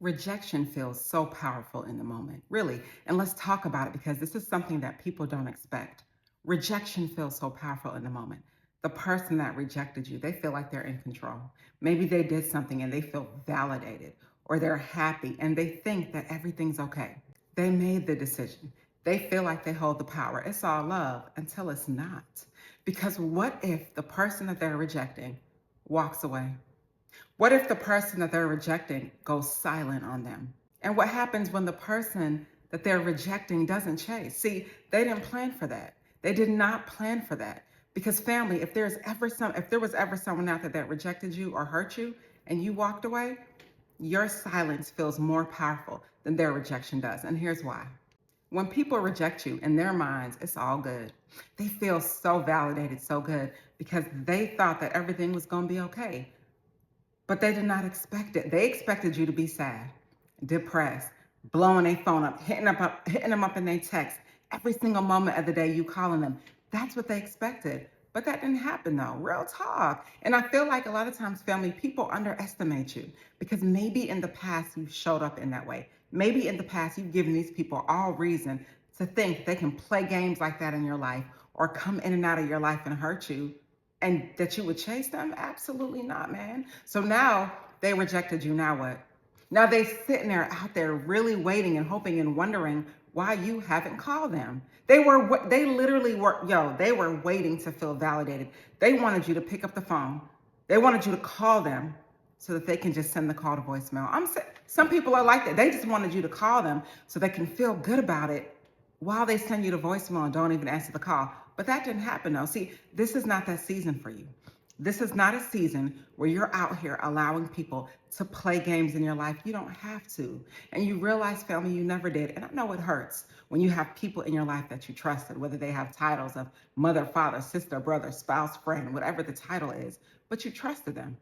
Rejection feels so powerful in the moment, really. And let's talk about it because this is something that people don't expect. Rejection feels so powerful in the moment. The person that rejected you, they feel like they're in control. Maybe they did something and they feel validated, or they're happy and they think that everything's okay. They made the decision. They feel like they hold the power. It's all love until it's not. Because what if the person that they're rejecting walks away? What if the person that they're rejecting goes silent on them? And what happens when the person that they're rejecting doesn't chase? See, they didn't plan for that. They did not plan for that. Because family, if there was ever someone out there that rejected you or hurt you and you walked away, your silence feels more powerful than their rejection does. And here's why. When people reject you, in their minds, it's all good. They feel so validated, so good, because they thought that everything was going to be okay. But they did not expect it. They expected you to be sad, depressed, blowing their phone up, hitting them up in their text every single moment of the day, you calling them. That's what they expected. But that didn't happen though. Real talk. And I feel like a lot of times, family, people underestimate you because maybe in the past you showed up in that way. Maybe in the past you've given these people all reason to think they can play games like that in your life or come in and out of your life and hurt you, and that you would chase them? Absolutely not, man. So now they rejected you. Now what? Now they sitting there out there really waiting and hoping and wondering why you haven't called them. They literally were, they were waiting to feel validated. They wanted you to pick up the phone. They wanted you to call them so that they can just send the call to voicemail. Some people are like that. They just wanted you to call them so they can feel good about it while they send you to voicemail and don't even answer the call. But that didn't happen though. See, this is not that season for you. This is not a season where you're out here allowing people to play games in your life. You don't have to. And you realize, family, you never did. And I know it hurts when you have people in your life that you trusted, whether they have titles of mother, father, sister, brother, spouse, friend, whatever the title is, but you trusted them.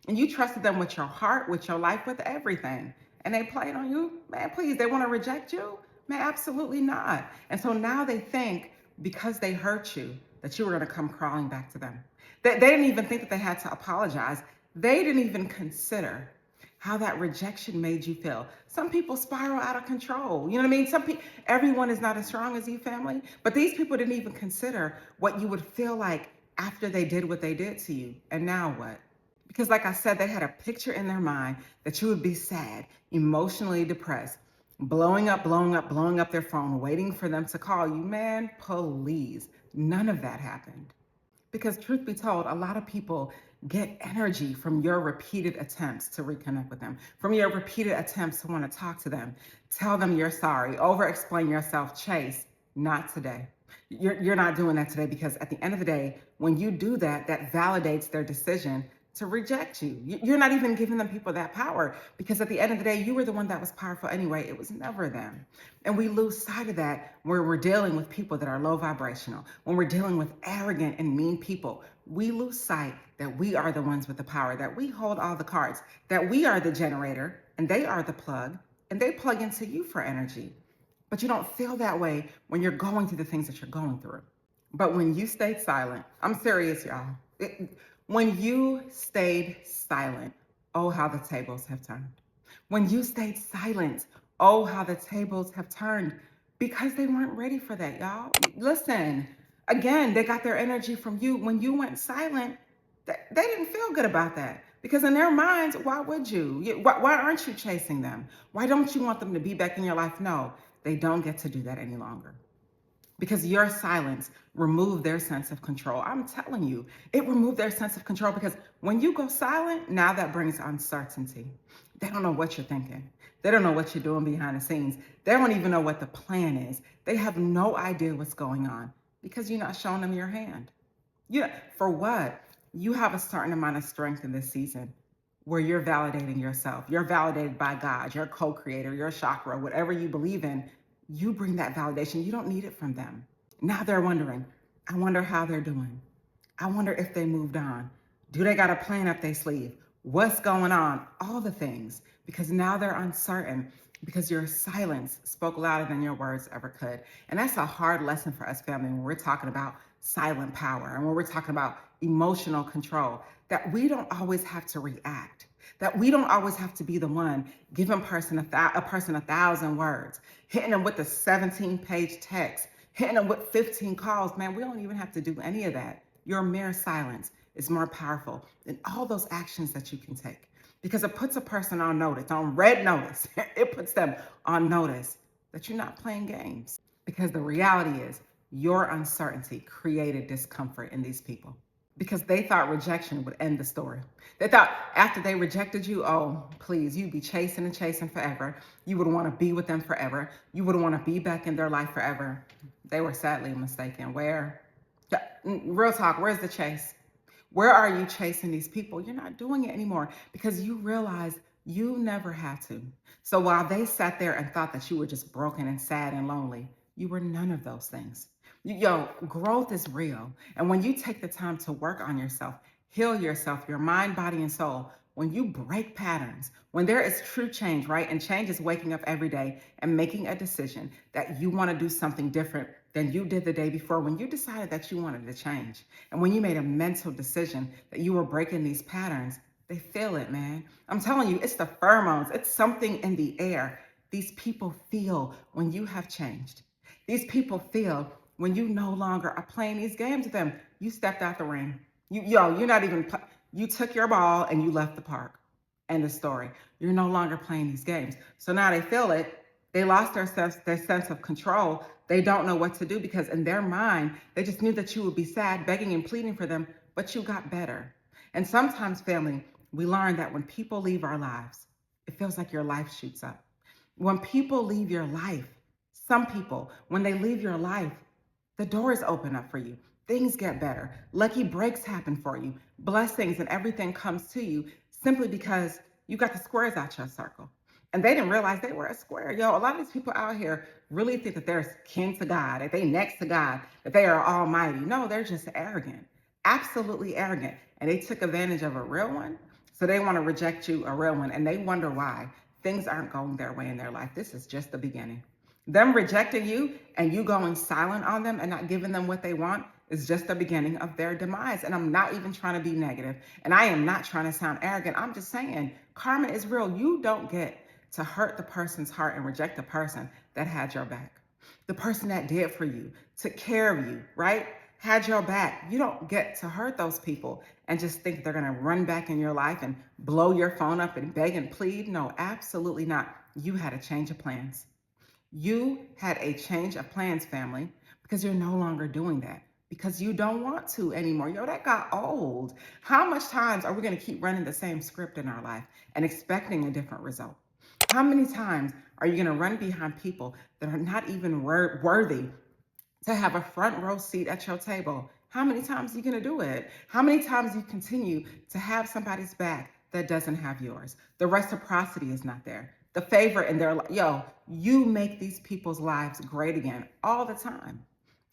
And you trusted them with your heart, with your life, with everything. And they played on you? Man, please, they want to reject you? Man, absolutely not. And so now they think because they hurt you that you were going to come crawling back to them. They didn't even think that they had to apologize. They didn't even consider how that rejection made you feel. Some people spiral out of control. You know what I mean? Everyone is not as strong as you, family. But these people didn't even consider what you would feel like after they did what they did to you. And now what? Because like I said, they had a picture in their mind that you would be sad, emotionally depressed, blowing up their phone, waiting for them to call you. Man, please, none of that happened. Because truth be told, a lot of people get energy from your repeated attempts to reconnect with them, from your repeated attempts to want to talk to them, tell them you're sorry, over-explain yourself, chase. Not today. You're not doing that today, because at the end of the day, when you do that, that validates their decision to reject you. You're not even giving them people that power, because at the end of the day, you were the one that was powerful anyway. It was never them. And we lose sight of that where we're dealing with people that are low vibrational. When we're dealing with arrogant and mean people, we lose sight that we are the ones with the power, that we hold all the cards, that we are the generator and they are the plug, and they plug into you for energy. But you don't feel that way when you're going through the things that you're going through. But when you stayed silent, I'm serious, y'all. When you stayed silent, oh, how the tables have turned. When you stayed silent, oh, how the tables have turned, because they weren't ready for that, y'all. Listen, again, they got their energy from you. When you went silent, they didn't feel good about that, because in their minds, why would you? Why aren't you chasing them? Why don't you want them to be back in your life? No, they don't get to do that any longer, because your silence removed their sense of control. I'm telling you, it removed their sense of control, because when you go silent, now that brings uncertainty. They don't know what you're thinking. They don't know what you're doing behind the scenes. They don't even know what the plan is. They have no idea what's going on, because you're not showing them your hand. For what? You have a certain amount of strength in this season where you're validating yourself. You're validated by God, your co-creator, your chakra, whatever you believe in. You bring that validation. You don't need it from them. Now they're wondering, I wonder how they're doing. I wonder if they moved on. Do they got a plan up their sleeve? What's going on? All the things. Because now they're uncertain, because your silence spoke louder than your words ever could. And that's a hard lesson for us, family, when we're talking about silent power and when we're talking about emotional control, that we don't always have to react. That we don't always have to be the one giving a person 1,000 words, hitting them with a 17-page text, hitting them with 15 calls. Man, we don't even have to do any of that. Your mere silence is more powerful than all those actions that you can take, because it puts a person on notice, on red notice. It puts them on notice that you're not playing games. Because the reality is, your uncertainty created discomfort in these people, because they thought rejection would end the story. They thought after they rejected you, oh, please, you'd be chasing and chasing forever. You would want to be with them forever. You would want to be back in their life forever. They were sadly mistaken. Where? Real talk, where's the chase? Where are you chasing these people? You're not doing it anymore because you realize you never had to. So while they sat there and thought that you were just broken and sad and lonely, you were none of those things. Yo, growth is real. And when you take the time to work on yourself, heal yourself, your mind, body, and soul, when you break patterns, when there is true change, right? And change is waking up every day and making a decision that you want to do something different than you did the day before, when you decided that you wanted to change. And when you made a mental decision that you were breaking these patterns, they feel it, man. I'm telling you, it's the pheromones. It's something in the air. These people feel when you have changed. These people feel when you no longer are playing these games with them. You stepped out the ring. You're not even, you took your ball and you left the park. End of story. You're no longer playing these games. So now they feel it. They lost their sense of control. They don't know what to do, because in their mind, they just knew that you would be sad, begging and pleading for them, but you got better. And sometimes, family, we learn that when people leave our lives, it feels like your life shoots up. When people leave your life, some people, when they leave your life, the doors open up for you. Things get better. Lucky breaks happen for you. Blessings and everything comes to you simply because you got the squares out your circle. And they didn't realize they were a square. Yo, a lot of these people out here really think that they're kin to God, that they next to God, that they are almighty. No, they're just arrogant, absolutely arrogant. And they took advantage of a real one. So they want to reject you, a real one. And they wonder why things aren't going their way in their life. This is just the beginning. Them rejecting you and you going silent on them and not giving them what they want is just the beginning of their demise. And I'm not even trying to be negative. And I am not trying to sound arrogant. I'm just saying, karma is real. You don't get to hurt the person's heart and reject the person that had your back. The person that did for you, took care of you, right? Had your back. You don't get to hurt those people and just think they're going to run back in your life and blow your phone up and beg and plead. No, absolutely not. You had a change of plans. You had a change of plans, family, because you're no longer doing that, because you don't want to anymore. Yo, that got old. How much times are we going to keep running the same script in our life and expecting a different result? How many times are you going to run behind people that are not even worthy to have a front row seat at your table? How many times are you going to do it? How many times do you continue to have somebody's back that doesn't have yours? The reciprocity is not there. The favor in their life. Yo, you make these people's lives great again all the time.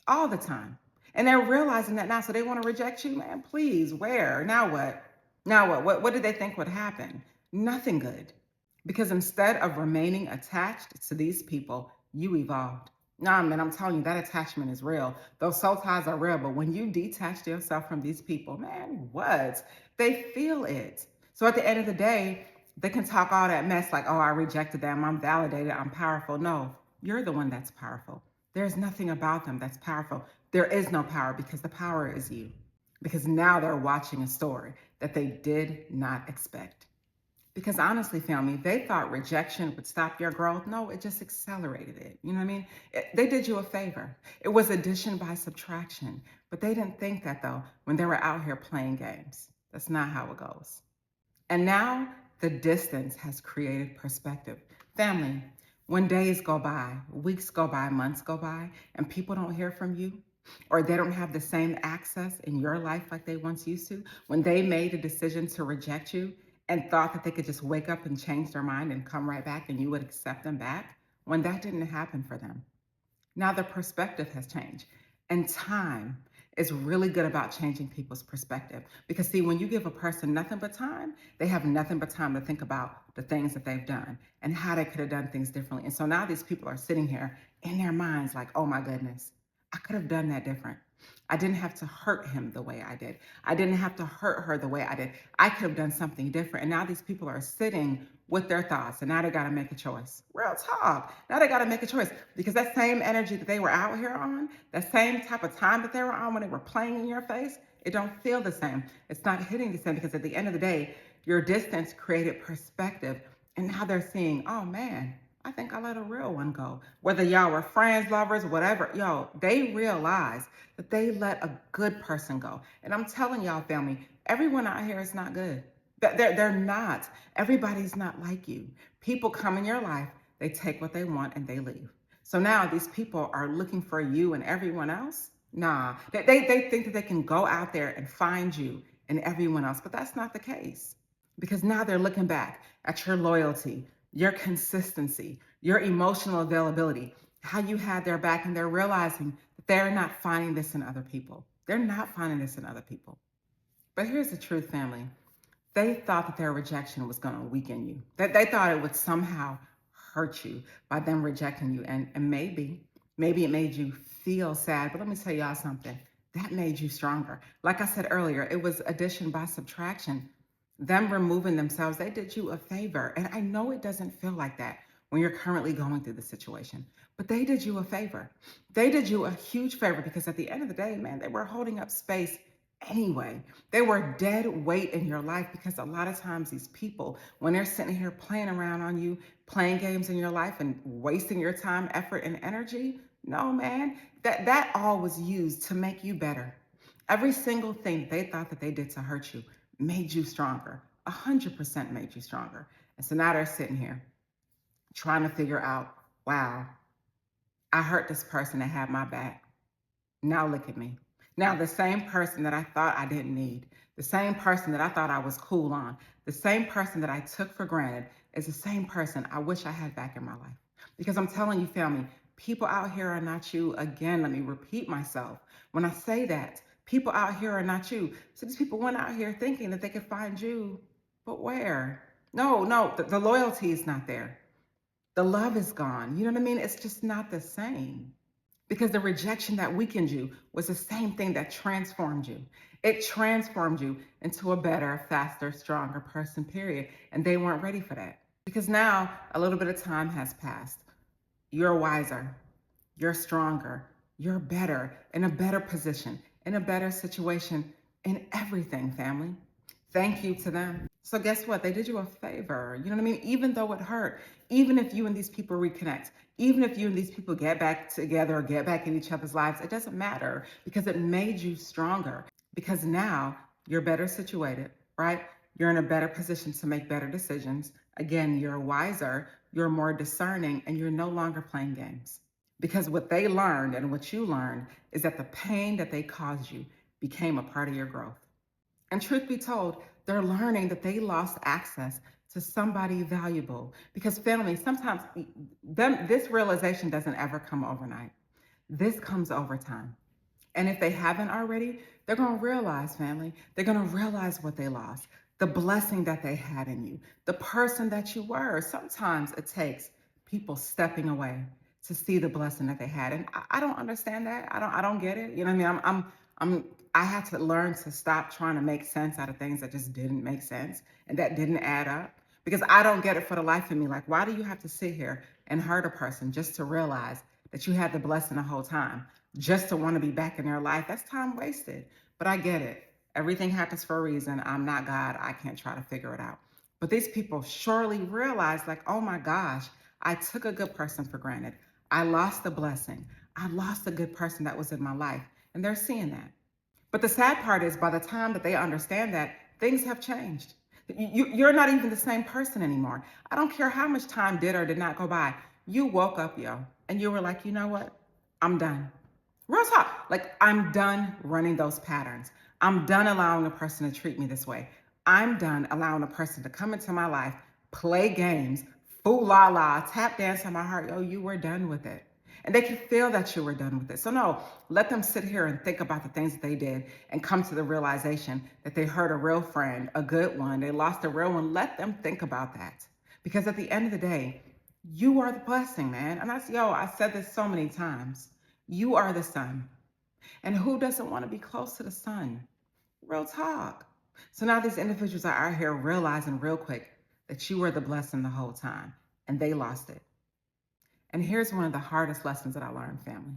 All the time. And they're realizing that now. So they want to reject you, man. Please, where? Now what? Now what? What did they think would happen? Nothing good. Because instead of remaining attached to these people, you evolved. Nah, man, I'm telling you, that attachment is real. Those soul ties are real. But when you detach yourself from these people, man, what? They feel it. So at the end of the day, they can talk all that mess like, oh, I rejected them, I'm validated, I'm powerful. No, you're the one that's powerful. There's nothing about them that's powerful. There is no power, because the power is you. Because now they're watching a story that they did not expect. Because honestly, family, they thought rejection would stop your growth. No, it just accelerated it. You know what I mean? They did you a favor. It was addition by subtraction. But they didn't think that, though, when they were out here playing games. That's not how it goes. And now the distance has created perspective. Family, when days go by, weeks go by, months go by, and people don't hear from you, or they don't have the same access in your life like they once used to, when they made a decision to reject you and thought that they could just wake up and change their mind and come right back and you would accept them back, when that didn't happen for them. Now the perspective has changed. And time is really good about changing people's perspective. Because see, when you give a person nothing but time, they have nothing but time to think about the things that they've done and how they could have done things differently. And so now these people are sitting here in their minds like, oh my goodness, I could have done that different. I didn't have to hurt him the way I did. I didn't have to hurt her the way I did. I could have done something different. And now these people are sitting with their thoughts, and now they got to make a choice. Real talk. Now they got to make a choice because that same energy that they were out here on, that same type of time that they were on when they were playing in your face, it don't feel the same. It's not hitting the same because at the end of the day, your distance created perspective. And now they're seeing, oh man, I think I let a real one go. Whether y'all were friends, lovers, whatever, yo, they realize that they let a good person go. And I'm telling y'all, family, everyone out here is not good. They're not. Everybody's not like you. People come in your life, they take what they want and they leave. So now these people are looking for you and everyone else. Nah, they think that they can go out there and find you and everyone else, but that's not the case. Because now they're looking back at your loyalty, your consistency, your emotional availability, how you had their back, and they're realizing that they're not finding this in other people. They're not finding this in other people. But here's the truth, family. They thought that their rejection was going to weaken you. That they thought it would somehow hurt you by them rejecting you. And maybe it made you feel sad. But let me tell y'all something. That made you stronger. Like I said earlier, it was addition by subtraction. Them removing themselves, they did you a favor. And I know it doesn't feel like that when you're currently going through the situation, but they did you a favor. They did you a huge favor because at the end of the day, man, they were holding up space anyway. They were dead weight in your life because a lot of times these people, when they're sitting here playing around on you, playing games in your life and wasting your time, effort, and energy, no, man, that all was used to make you better. Every single thing they thought that they did to hurt you made you stronger. 100% made you stronger. And so now they're sitting here trying to figure out, wow, I hurt this person that had my back. Now look at me. Now the same person that I thought I didn't need, the same person that I thought I was cool on, the same person that I took for granted is the same person I wish I had back in my life. Because I'm telling you, family, people out here are not you. Again, let me repeat myself. When I say that, people out here are not you. So these people went out here thinking that they could find you, but where? No, the loyalty is not there. The love is gone. You know what I mean? It's just not the same. Because the rejection that weakened you was the same thing that transformed you. It transformed you into a better, faster, stronger person, period. And they weren't ready for that. Because now a little bit of time has passed. You're wiser, you're stronger, you're better, in a better position, in a better situation, in everything, family. Thank you to them. So guess what? They did you a favor. You know what I mean? Even though it hurt, even if you and these people reconnect, even if you and these people get back together or get back in each other's lives, it doesn't matter because it made you stronger. Because now you're better situated, right? You're in a better position to make better decisions. Again, you're wiser, you're more discerning, and you're no longer playing games. Because what they learned and what you learned is that the pain that they caused you became a part of your growth. And truth be told, they're learning that they lost access to somebody valuable. Because family, sometimes this realization doesn't ever come overnight. This comes over time. And if they haven't already, they're going to realize, family, they're going to realize what they lost, the blessing that they had in you, the person that you were. Sometimes it takes people stepping away to see the blessing that they had. And I don't understand that. I don't get it. You know what I mean? I had to learn to stop trying to make sense out of things that just didn't make sense and that didn't add up because I don't get it for the life of me. Like, why do you have to sit here and hurt a person just to realize that you had the blessing the whole time, just to want to be back in their life? That's time wasted. But I get it. Everything happens for a reason. I'm not God. I can't try to figure it out. But these people surely realize, like, oh my gosh, I took a good person for granted. I lost the blessing. I lost a good person that was in my life. And they're seeing that. But the sad part is by the time that they understand that, things have changed. You're not even the same person anymore. I don't care how much time did or did not go by. You woke up, yo, and you were like, you know what? I'm done. Real talk. Like, I'm done running those patterns. I'm done allowing a person to treat me this way. I'm done allowing a person to come into my life, play games, fool la la, tap dance on my heart. Yo, you were done with it. And they can feel that you were done with it. So no, let them sit here and think about the things that they did and come to the realization that they hurt a real friend, a good one. They lost a real one. Let them think about that. Because at the end of the day, you are the blessing, man. And I said this so many times. You are the sun. And who doesn't want to be close to the sun? Real talk. So now these individuals are out here realizing real quick that you were the blessing the whole time and they lost it. And here's one of the hardest lessons that I learned, family.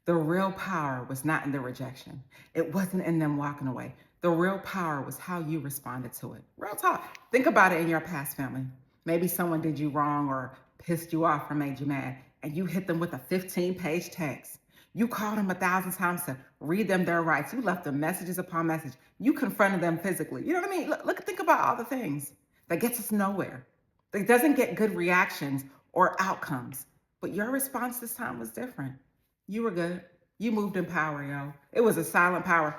The real power was not in the rejection. It wasn't in them walking away. The real power was how you responded to it. Real talk. Think about it in your past, family. Maybe someone did you wrong or pissed you off or made you mad, and you hit them with a 15-page text. You called them 1,000 times to read them their rights. You left them messages upon message. You confronted them physically. You know what I mean? Think about all the things that gets us nowhere. That doesn't get good reactions or outcomes. But your response this time was different. You were good. You moved in power, yo. It was a silent power.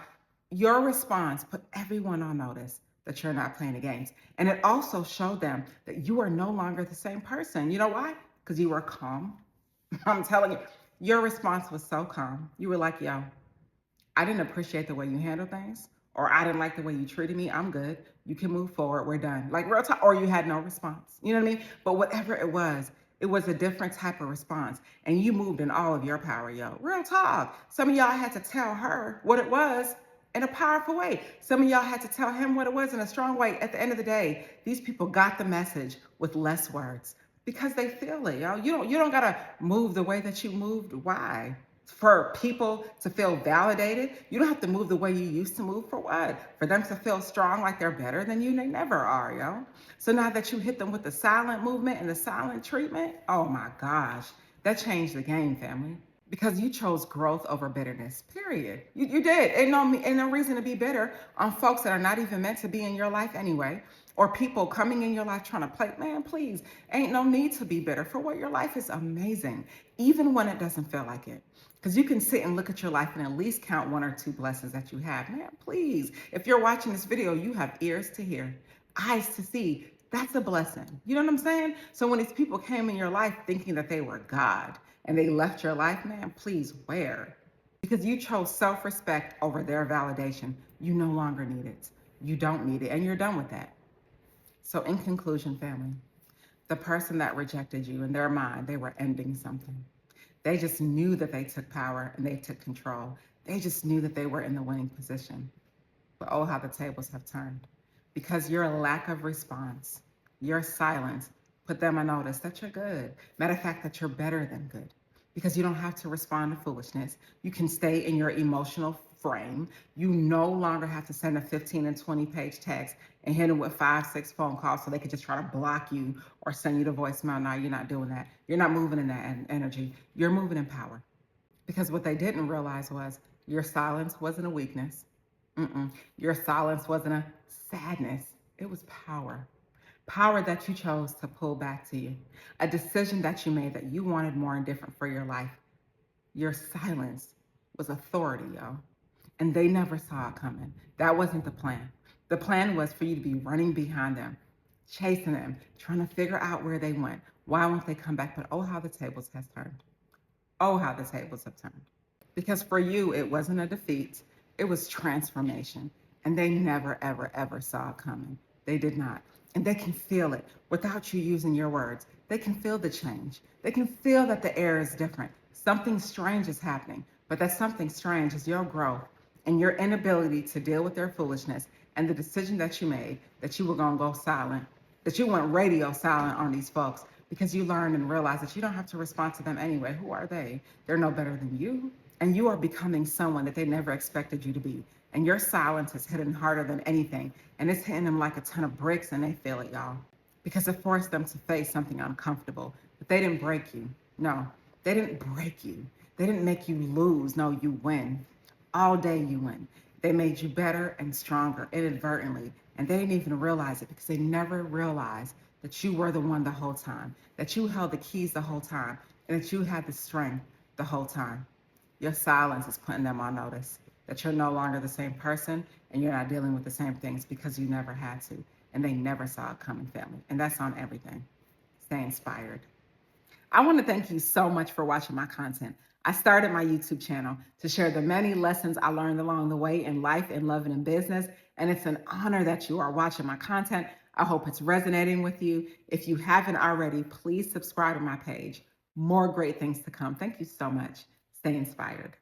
Your response put everyone on notice that you're not playing the games. And it also showed them that you are no longer the same person. You know why? Because you were calm. I'm telling you, your response was so calm. You were like, yo, I didn't appreciate the way you handled things, or I didn't like the way you treated me. I'm good. You can move forward. We're done. Like real talk, or you had no response. You know what I mean? But whatever it was a different type of response. And you moved in all of your power, yo. Real talk. Some of y'all had to tell her what it was in a powerful way. Some of y'all had to tell him what it was in a strong way. At the end of the day, these people got the message with less words because they feel it, yo. You don't gotta move the way that you moved. Why? For people to feel validated. You don't have to move the way you used to move. For what? For them to feel strong like they're better than you. They never are, yo. So now that you hit them with the silent movement and the silent treatment, oh my gosh, that changed the game, family. Because you chose growth over bitterness, period. You did. Ain't no reason to be bitter on folks that are not even meant to be in your life anyway, or people coming in your life trying to play. Man, please, ain't no need to be bitter for what your life is amazing, even when it doesn't feel like it. Because you can sit and look at your life and at least count one or two blessings that you have. Man, please, if you're watching this video, you have ears to hear, eyes to see. That's a blessing. You know what I'm saying? So when these people came in your life thinking that they were God and they left your life, man, please, where? Because you chose self-respect over their validation. You no longer need it. You don't need it, and you're done with that. So in conclusion, family, the person that rejected you, in their mind, they were ending something. They just knew that they took power and they took control. They just knew that they were in the winning position. But oh, how the tables have turned. Because your lack of response, your silence, put them on notice that you're good. Matter of fact, that you're better than good. Because you don't have to respond to foolishness. You can stay in your emotional frame. You no longer have to send a 15 and 20-page text and hit them with 5, 6 phone calls so they could just try to block you or send you to voicemail. No, you're not doing that. You're not moving in that energy. You're moving in power. Because what they didn't realize was your silence wasn't a weakness. Your silence wasn't a sadness. It was power. Power that you chose to pull back to you. A decision that you made that you wanted more and different for your life. Your silence was authority, yo. And they never saw it coming. That wasn't the plan. The plan was for you to be running behind them, chasing them, trying to figure out where they went. Why won't they come back? But oh, how the tables have turned. Oh, how the tables have turned. Because for you, it wasn't a defeat. It was transformation. And they never, ever, ever saw it coming. They did not. And they can feel it without you using your words. They can feel the change. They can feel that the air is different. Something strange is happening. But that something strange is your growth and your inability to deal with their foolishness and the decision that you made that you were going to go silent, that you went radio silent on these folks because you learned and realized that you don't have to respond to them anyway. Who are they? They're no better than you. And you are becoming someone that they never expected you to be. And your silence is hitting harder than anything. And it's hitting them like a ton of bricks, and they feel it, y'all. Because it forced them to face something uncomfortable. But they didn't break you. No, they didn't break you. They didn't make you lose. No, you win. All day you win. They made you better and stronger inadvertently. And they didn't even realize it because they never realized that you were the one the whole time, that you held the keys the whole time, and that you had the strength the whole time. Your silence is putting them on notice that you're no longer the same person and you're not dealing with the same things because you never had to. And they never saw it coming, family. And that's on everything. Stay inspired. I want to thank you so much for watching my content. I started my YouTube channel to share the many lessons I learned along the way in life, in love, and in business. And it's an honor that you are watching my content. I hope it's resonating with you. If you haven't already, please subscribe to my page. More great things to come. Thank you so much. Stay inspired.